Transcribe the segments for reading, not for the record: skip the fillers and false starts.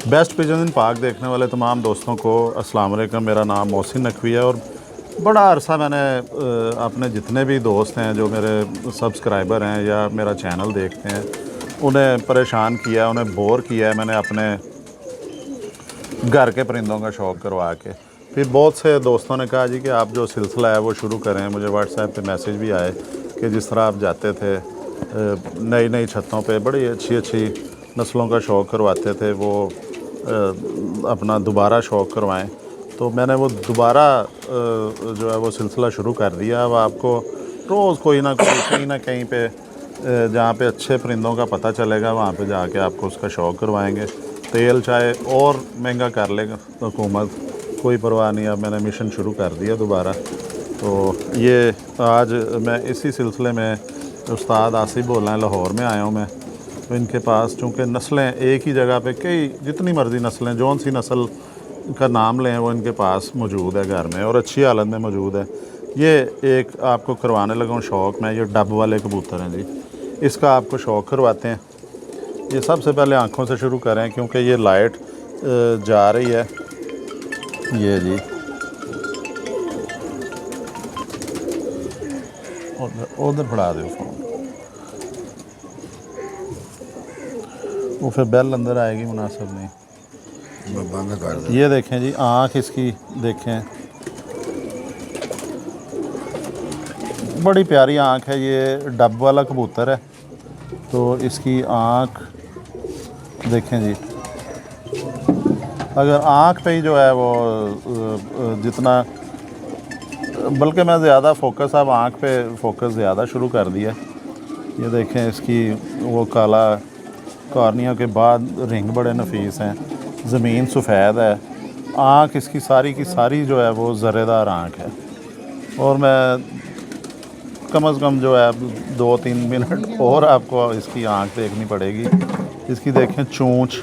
Best pigeon इन पाक देखने वाले तमाम दोस्तों को अस्सलाम वालेकुम। मेरा नाम मोहसिन नकवी है और बड़ा अरसा मैंने अपने जितने भी दोस्त हैं जो मेरे सब्सक्राइबर हैं या मेरा चैनल देखते हैं उन्हें परेशान किया, उन्हें बोर किया है मैंने अपने घर के परिंदों का शौक़ करवा के। फिर बहुत से दोस्तों ने कहा जी कि आप जो सिलसिला है वो शुरू करें। मुझे व्हाट्सएप पे मैसेज भी आए कि जिस तरह आप जाते थे नई नई छतों पे बड़ी अच्छी अच्छी नस्लों का शौक़ करवाते थे, वो अपना दोबारा शौक़ करवाएं। तो मैंने वो दोबारा जो है वो सिलसिला शुरू कर दिया। अब आपको रोज़ कोई ना कोई कहीं ना कहीं पे जहाँ पे अच्छे परिंदों का पता चलेगा वहाँ पे जाके आपको उसका शौक़ करवाएंगे। तेल चाहे और महंगा कर लेगा हुकूमत, कोई परवाह नहीं। अब मैंने मिशन शुरू कर दिया दोबारा। तो ये आज मैं इसी सिलसिले में उस्ताद आसिफ बोल रहे हैं, लाहौर में आया हूँ मैं। तो इनके पास चूँकि नस्लें एक ही जगह पे कई जितनी मर्ज़ी नस्लें, जौन सी नस्ल का नाम लें वो इनके पास मौजूद है घर में और अच्छी हालत में मौजूद है। ये एक आपको करवाने लगा हूँ शौक़ में, ये डब वाले कबूतर हैं जी, इसका आपको शौक़ करवाते हैं। ये सबसे पहले आँखों से शुरू करें क्योंकि ये लाइट जा रही है। ये जी उधर फड़ा दो फ़ोन, वो फिर बेल अंदर आएगी, मुनासिब नहीं। बंद कर ये देखें जी आँख इसकी देखें, बड़ी प्यारी आँख है। ये डब वाला कबूतर है तो इसकी आँख देखें जी। अगर आँख पे ही जो है वो जितना, बल्कि मैं ज़्यादा फोकस अब आँख पे फोकस ज़्यादा शुरू कर दिया। ये देखें इसकी वो काला कॉर्निया के बाद रिंग बड़े नफीस हैं, ज़मीन सफ़ेद है, आँख इसकी सारी की सारी जो है वो ज़र्रेदार आँख है। और मैं कम से कम जो है 2-3 मिनट और आपको इसकी आँख देखनी पड़ेगी। इसकी देखें चोंच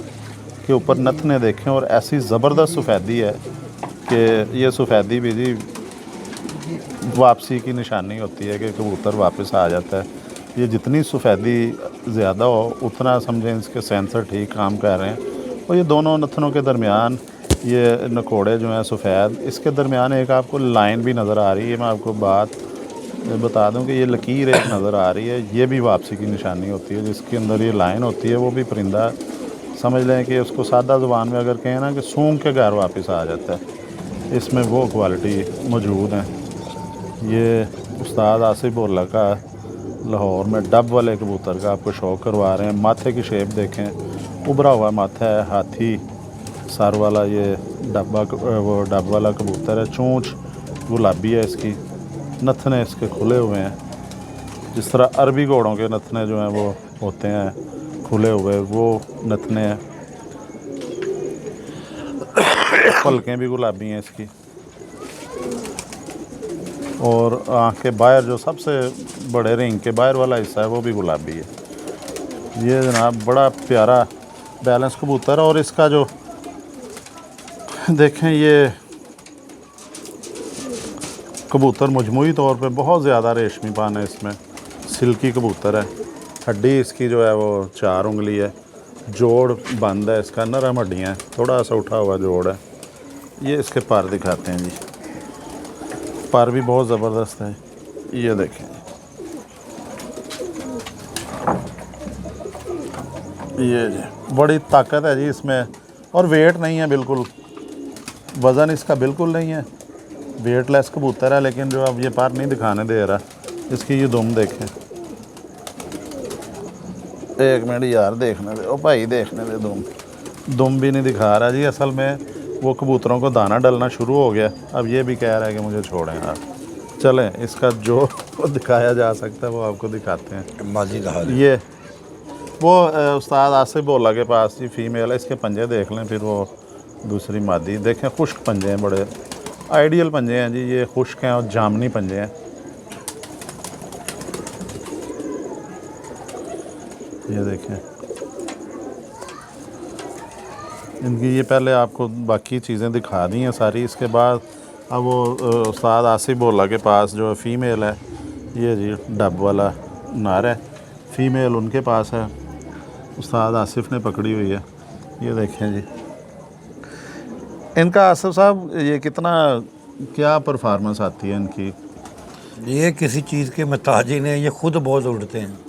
के ऊपर नथने देखें और ऐसी ज़बरदस्त सफ़ेदी है कि ये सफ़ेदी भी जी वापसी की निशानी होती है कि कबूतर वापस आ जाता है। ये जितनी सफ़ेदी ज़्यादा हो उतना समझें इसके सेंसर ठीक काम कर रहे हैं। और ये दोनों नथनों के दरमियान ये नकोड़े जो हैं सफ़ेद, इसके दरमियान एक आपको लाइन भी नज़र आ रही है। मैं आपको बात बता दूं कि ये लकीर एक नज़र आ रही है, ये भी वापसी की निशानी होती है। जिसके अंदर ये लाइन होती है वो भी परिंदा समझ लें कि उसको सादा ज़ुबान में अगर कहें ना कि सूंघ के घर वापस आ जाता है। इसमें वो क्वालिटी मौजूद है। ये उस्ताद आसिफ बोला का लाहौर में डब वाले कबूतर का आपको शौक़ करवा रहे हैं। माथे की शेप देखें, उभरा हुआ माथा है, हाथी सर वाला ये वो डब वाला कबूतर है। चोंच गुलाबी है इसकी, नथने इसके खुले हुए हैं, जिस तरह अरबी घोड़ों के नथने जो हैं वो होते हैं खुले हुए, वो नथने हैं। पलकें भी गुलाबी हैं इसकी और आँख के बाहर जो सबसे बड़े रिंग के बाहर वाला हिस्सा है वो भी गुलाबी है। ये जनाब बड़ा प्यारा बैलेंस कबूतर है। और इसका जो देखें ये कबूतर मजमूई तौर पे बहुत ज़्यादा रेशमीपन है इसमें, सिल्की कबूतर है। हड्डी इसकी जो है वो 4 उंगली है, जोड़ बंद है इसका, नरम हड्डियाँ, थोड़ा सा उठा हुआ जोड़ है। ये इसके पर दिखाते हैं जी, पर भी बहुत ज़बरदस्त है। ये देखें ये जी बड़ी ताकत है जी इसमें। और वेट नहीं है बिल्कुल, वज़न इसका बिल्कुल नहीं है, वेटलेस कबूतर है। लेकिन जो अब ये पर नहीं दिखाने दे रहा, इसकी ये दुम देखें। एक मिनट यार देखने दे, ओ भाई देखने दे, दुम भी नहीं दिखा रहा जी। असल में वो कबूतरों को दाना डलना शुरू हो गया, अब ये भी कह रहा है कि मुझे छोड़ें यार। चलें इसका जो दिखाया जा सकता है वो आपको दिखाते हैं। माजी कहा ये वो उस्ताद आसिफ बोला के पास जी फ़ीमेल है, इसके पंजे देख लें। फिर वो दूसरी मादी देखें, खुश्क पंजे हैं, बड़े आइडियल पंजे हैं जी। ये खुश्क हैं और जामनी पंजे हैं। ये देखें इनकी, ये पहले आपको बाकी चीज़ें दिखा दी हैं सारी। इसके बाद अब वो उस्ताद आसिफ बोला के पास जो फ़ीमेल है, ये जी डब वाला नर है, फ़ीमेल उनके पास है, उस्ताद आसिफ ने पकड़ी हुई है। ये देखें जी इनका आसिफ साहब ये कितना क्या परफॉर्मेंस आती है इनकी? ये किसी चीज़ के मोहताज ही नहीं, ये खुद बहुत उड़ते हैं।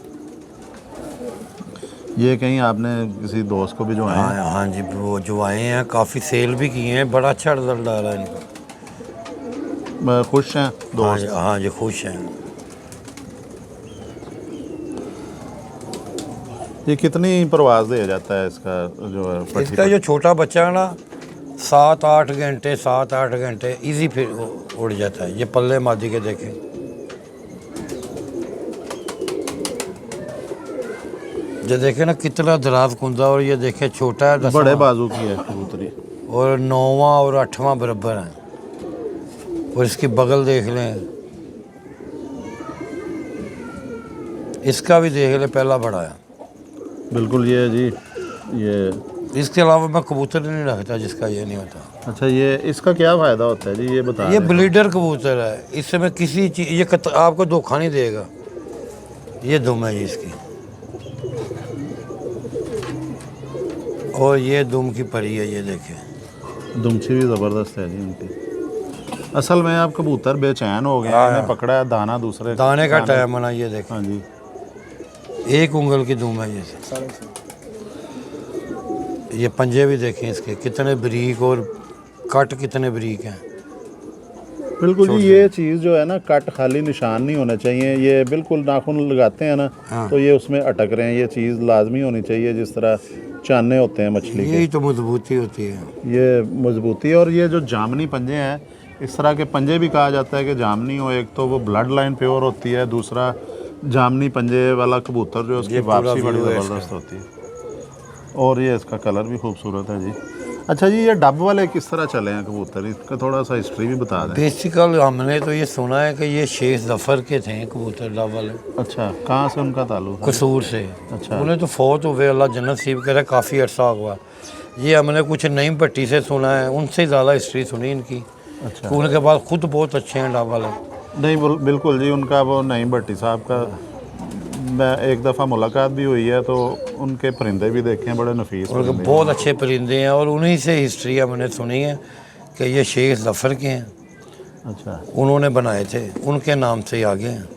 ये कहीं आपने किसी दोस्त को भी जो हाँ है? हाँ जी, वो जो आए हैं काफ़ी सेल भी किए हैं, बड़ा अच्छा रिजल्ट आ रहा है इनका। खुश हैं हाँ दोस्त? जी, हाँ जी, खुश हैं। ये कितनी परवाज दे जाता है इसका जो है पट्टी इसका पर? जो छोटा बच्चा है ना 7-8 घंटे इजी फिर उड़ जाता है। ये पल्ले मादी के देखें, ये देखे ना कितना दराज कुंदा, और ये देखे छोटा है 10वां, बड़े बाजू की है कबूतरी। और 9वां और 8वां बराबर है। और इसकी बगल देख लें, इसका भी देख लें, पहला बड़ा है। बिल्कुल ये जी ये। इसके अलावा मैं कबूतर नहीं रखता जिसका ये नहीं होता। अच्छा, ये इसका क्या फ़ायदा होता है जी, ये बता ये दें। ब्लीडर कबूतर है, इससे मैं किसी चीज़ ये आपको धोखा नहीं देगा। ये दुम है जी इसकी, और ये दुम की परी है, ये देखें। दुमछी भी ज़बरदस्त है जी इनकी। असल में आप कबूतर बेचैन हो गए हैं, हाँ। इन्हें पकड़ा है दाना दूसरे दाने का टाइम है ना, ये देखें। हाँ जी। 1 उंगल की दुम है ये। ये पंजे भी देखें इसके कितने बरीक, और कट कितने बरीक हैं। बिल्कुल जी, ये चीज़ जो है ना, कट खाली निशान नहीं होना चाहिए। ये बिल्कुल नाखून लगाते हैं ना, हाँ। तो ये उसमें अटक रहे हैं। ये चीज़ लाजमी होनी चाहिए, जिस तरह चाने होते हैं मछली के। यही तो मजबूती होती है। ये मजबूती, और ये जो जामनी पंजे हैं, इस तरह के पंजे भी कहा जाता है कि जामनी हो, एक तो वो ब्लड लाइन प्योर होती है, दूसरा जामनी पंजे वाला कबूतर जो है उसकी ये पूरा वापसी बड़ी व्यू है ज़बरदस्त होती है। और ये इसका कलर भी खूबसूरत है जी। अच्छा जी, ये डब वाले किस तरह चले हैं कबूतर, इसका थोड़ा सा हिस्ट्री भी बता दें। बेसिकल हमने तो ये सुना है कि ये शेख जफर के थे कबूतर डब वाले, अच्छा, कहाँ से उनका ताल्लुक है? कसूर से। अच्छा। उन्हें तो फौत हुए, अल्लाह जन्नत नसीब करे, काफ़ी अरसा हुआ। ये हमने कुछ नईम भट्टी से सुना है, उनसे ज़्यादा हिस्ट्री सुनी इनकी। अच्छा। तो उनके बाद खुद बहुत अच्छे हैं डब वाले। नहीं बिल्कुल जी, उनका वो नईम भट्टी साहब का मैं एक दफ़ा मुलाकात भी हुई है, तो उनके परिंदे भी देखे हैं, बड़े नफीस उनके परिंदे बहुत अच्छे परिंदे हैं, और उन्हीं से हिस्ट्री हमने सुनी है कि ये शेख जफर के हैं, हैं। अच्छा उन्होंने बनाए थे, उनके नाम से ही आगे हैं।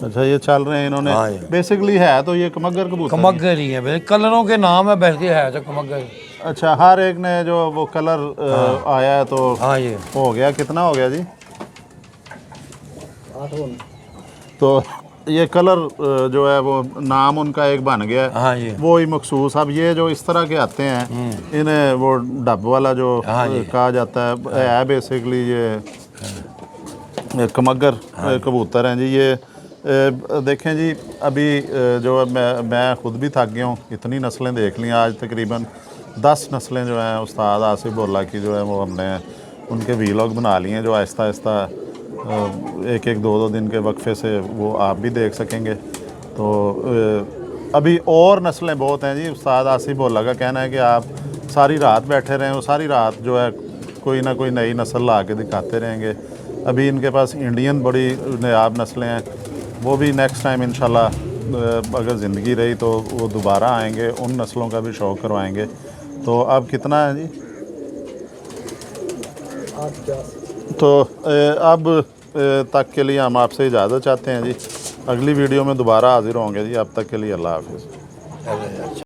अच्छा, ये चल रहे हैं इन्होंने। हाँ जी। बेसिकली है तो ये कमगर कबूतर। कमगर ही है, वैसे कलरों के नाम है, बल्कि है तो कमगर। अच्छा, हर एक ने जो वो कलर आया है तो हाँ ये हो गया, कितना हो गया जी? 8। तो ये कलर जो है वो नाम उनका एक बन गया है। हाँ जी, वो ही मखसूस। अब ये जो इस तरह के आते हैं, इन्हें वो डब वाला जो हाँ जी। कहा जाता है बेसिकली ये कमगर कबूतर हैं जी। ये देखें जी, अभी जो है मैं ख़ुद भी थक गया हूँ, इतनी नस्लें देख ली आज, तकरीबन 10 नस्लें जो हैं उस्ताद आसिफ बोला की जो है वो हमने उनके वीलॉग बना लिए हैं, जो आहिस्ता आहिस्ता एक 2 दिन के वक्फे से वो आप भी देख सकेंगे। तो अभी और नस्लें बहुत हैं जी। उस्ताद आसिफ बोला का कहना है कि आप सारी रात बैठे रहें, वो सारी रात जो है कोई ना कोई नई नस्ल ला के दिखाते रहेंगे। अभी इनके पास इंडियन बड़ी नायाब नस्लें हैं, वो भी नेक्स्ट टाइम इंशाल्लाह अगर ज़िंदगी रही तो वो दोबारा आएंगे, उन नस्लों का भी शौक़ करवाएंगे। तो अब कितना है जी? 8। तो अब तक के लिए हम आपसे इजाज़त चाहते हैं जी। अगली वीडियो में दोबारा हाज़िर होंगे जी। अब तक के लिए अल्लाह हाफ़िज़।